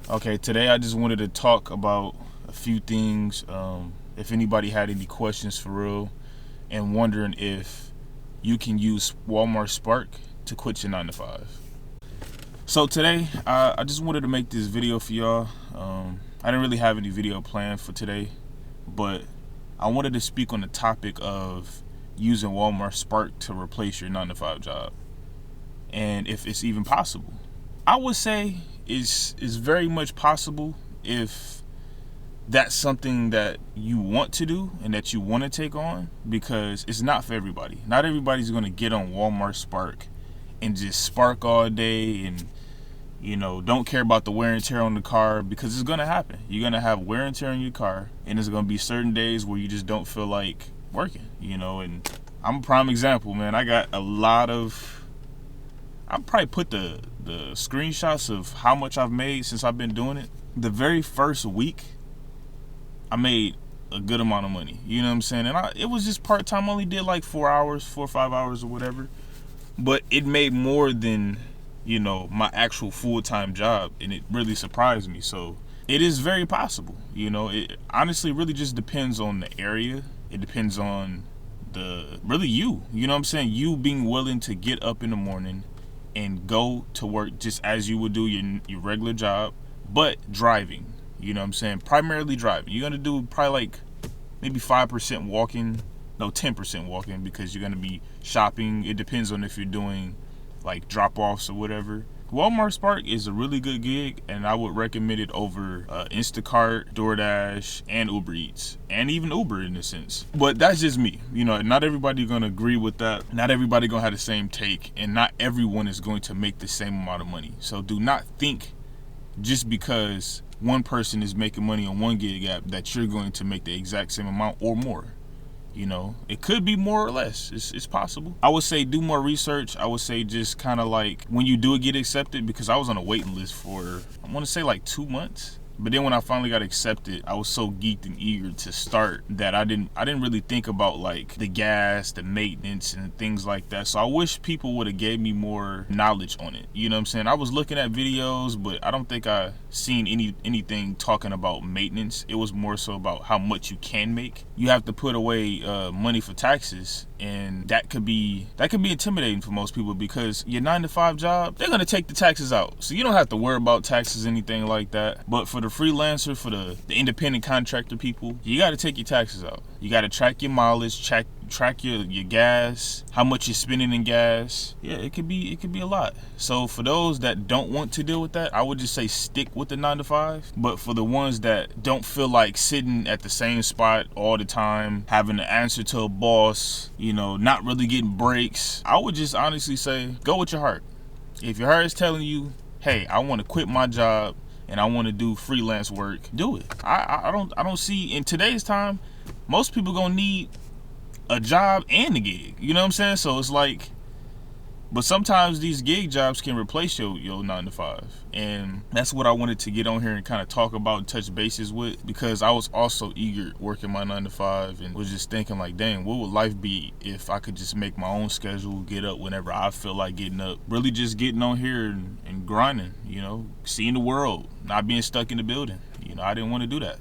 Okay, today I just wanted to talk about a few things. If anybody had any questions for real, and wondering if you can use Walmart Spark to quit your 9 to 5. So today, I just wanted to make this video for y'all. I didn't really have any video planned for today, but I wanted to speak on the topic of using Walmart Spark to replace your 9 to 5 job, and if it's even possible. I would say is very much possible if that's something that you want to do and that you want to take on, because it's not for everybody. Not everybody's going to get on Walmart Spark and just spark all day and don't care about the wear and tear on the car, because it's going to happen. You're going to have wear and tear on your car, and there's going to be certain days where you just don't feel like working, and I'm a prime example, man. I got a lot of I'll probably put the screenshots of how much I've made since I've been doing it. The very first week, I made a good amount of money. You know what I'm saying? And it was just part-time. I only did like 4 or 5 hours or whatever. But it made more than, my actual full-time job. And it really surprised me. So it is very possible. It honestly really just depends on the area. It depends on really you. You know what I'm saying? You being willing to get up in the morning and go to work just as you would do your regular job, but driving. You know what I'm saying? Primarily driving. You're gonna do probably like maybe 5% walking, no 10% walking, because you're gonna be shopping. It depends on if you're doing like drop-offs or whatever. Walmart Spark is a really good gig, and I would recommend it over Instacart, DoorDash, and Uber Eats, and even Uber in a sense. But that's just me. Not everybody gonna agree with that. Not everybody gonna have the same take, and not everyone is going to make the same amount of money. So do not think just because one person is making money on one gig app that you're going to make the exact same amount or more. It could be more or less. It's possible. I would say do more research. I would say just kind of like when you do get accepted, because I was on a waiting list for, I want to say like 2 months. But then when I finally got accepted, I was so geeked and eager to start that I didn't really think about like the gas, the maintenance, and things like that. So I wish people would have gave me more knowledge on it. You know what I'm saying? I was looking at videos, but I don't think I seen anything talking about maintenance. It was more so about how much you can make. You have to put away money for taxes, and that could be intimidating for most people, because your 9 to 5 job, they're gonna take the taxes out, so you don't have to worry about taxes, anything like that. But for the freelancer, for the independent contractor people, you got to take your taxes out. You got to track your mileage, track your gas, how much you're spending in gas. Yeah, it could be a lot. So for those that don't want to deal with that, I would just say stick with the 9 to 5. But for the ones that don't feel like sitting at the same spot all the time, having to answer to a boss, not really getting breaks, I would just honestly say go with your heart. If your heart is telling you, hey, I want to quit my job and I want to do freelance work, do it. I don't see, in today's time, most people gonna need a job and a gig. You know what I'm saying? So it's like, but sometimes these gig jobs can replace your 9 to 5. And that's what I wanted to get on here and kind of talk about and touch bases with, because I was also eager working my 9 to 5 and was just thinking like, dang, what would life be if I could just make my own schedule, get up whenever I feel like getting up, really just getting on here and grinding, seeing the world, not being stuck in the building. I didn't want to do that.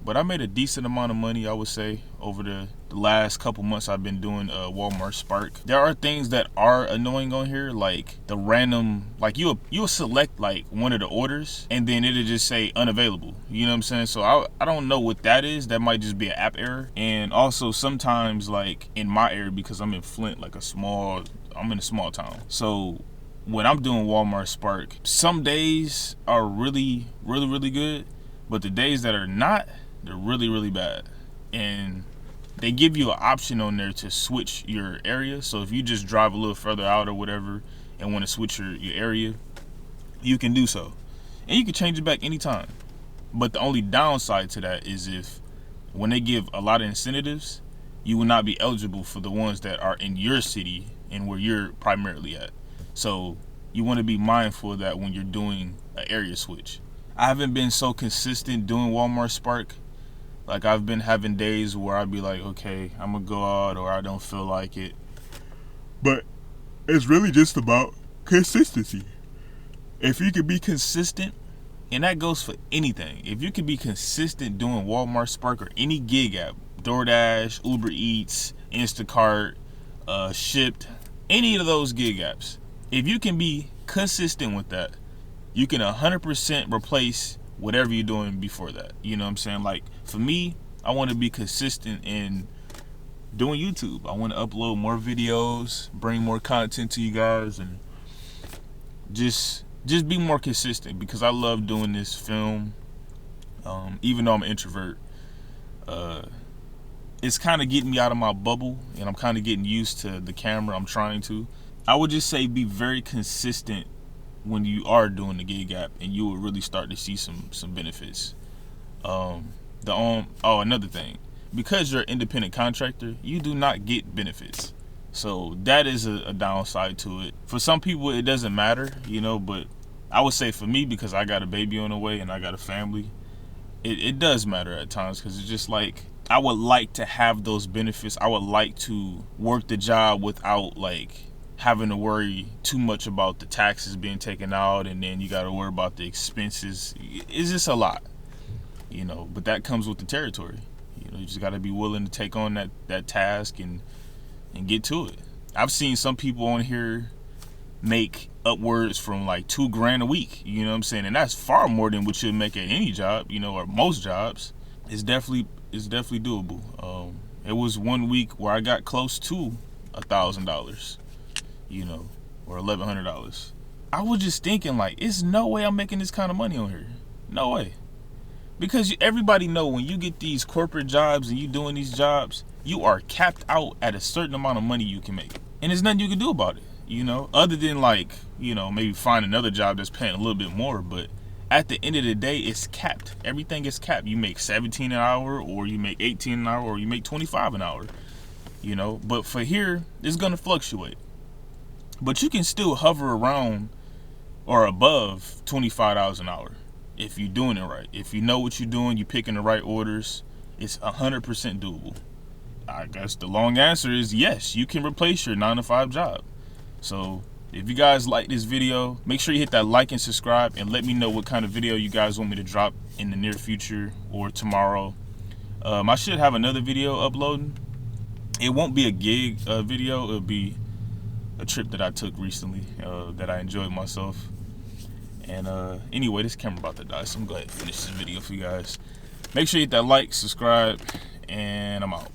But I made a decent amount of money, I would say, over the last couple months I've been doing Walmart Spark. There are things that are annoying on here, like the random, like you'll select like one of the orders and then it'll just say unavailable. You know what I'm saying? So I don't know what that is. That might just be an app error. And also sometimes, like in my area, because I'm in Flint, I'm in a small town. So when I'm doing Walmart Spark, some days are really, really, really good, but the days that are not, they're really, really bad. And they give you an option on there to switch your area. So if you just drive a little further out or whatever and want to switch your area, you can do so. And you can change it back anytime. But the only downside to that is if when they give a lot of incentives, you will not be eligible for the ones that are in your city and where you're primarily at. So you want to be mindful of that when you're doing an area switch. I haven't been so consistent doing Walmart Spark. Like, I've been having days where I'd be like, okay, I'm gonna go out, or I don't feel like it. But it's really just about consistency. If you can be consistent And that goes for anything. If you can be consistent doing Walmart, Spark, or any gig app, DoorDash, Uber Eats, Instacart, Shipped, any of those gig apps, if you can be consistent with that, you can 100% replace whatever you're doing before that. You know what I'm saying? Like, for me, I want to be consistent in doing YouTube. I want to upload more videos, bring more content to you guys, and just be more consistent, because I love doing this film. Even though I'm an introvert, it's kind of getting me out of my bubble, and I'm kind of getting used to the camera. I'm trying to. I would just say be very consistent when you are doing the gig app, and you will really start to see some benefits. Another thing, because you're an independent contractor, you do not get benefits. So that is a downside to it. For some people, it doesn't matter, but I would say for me, because I got a baby on the way and I got a family, it does matter at times, because it's just like, I would like to have those benefits. I would like to work the job without like having to worry too much about the taxes being taken out, and then you got to worry about the expenses. It's just a lot, but that comes with the territory. You just got to be willing to take on that task and get to it. I've seen some people on here make upwards from like $2,000 a week, you know what I'm saying? And that's far more than what you'd make at any job, or most jobs. It's definitely doable. It was 1 week where I got close to $1,000, or $1,100. I was just thinking, like, it's no way I'm making this kind of money on here. No way. Because everybody know, when you get these corporate jobs and you doing these jobs, you are capped out at a certain amount of money you can make. And there's nothing you can do about it, other than like, maybe find another job that's paying a little bit more. But at the end of the day, it's capped. Everything is capped. You make $17 an hour, or you make $18 an hour, or you make $25 an hour, But for here, it's going to fluctuate. But you can still hover around or above $25 an hour if you're doing it right. If you know what you're doing, you're picking the right orders, it's 100% doable. I guess the long answer is yes, you can replace your 9-to-5 job. So if you guys like this video, make sure you hit that like and subscribe, and let me know what kind of video you guys want me to drop in the near future or tomorrow. I should have another video uploading. It won't be a gig video. It'll be a trip that I took recently that I enjoyed myself. And anyway, this camera about to die, so I'm going to finish this video for you guys. Make sure you hit that like, subscribe, and I'm out.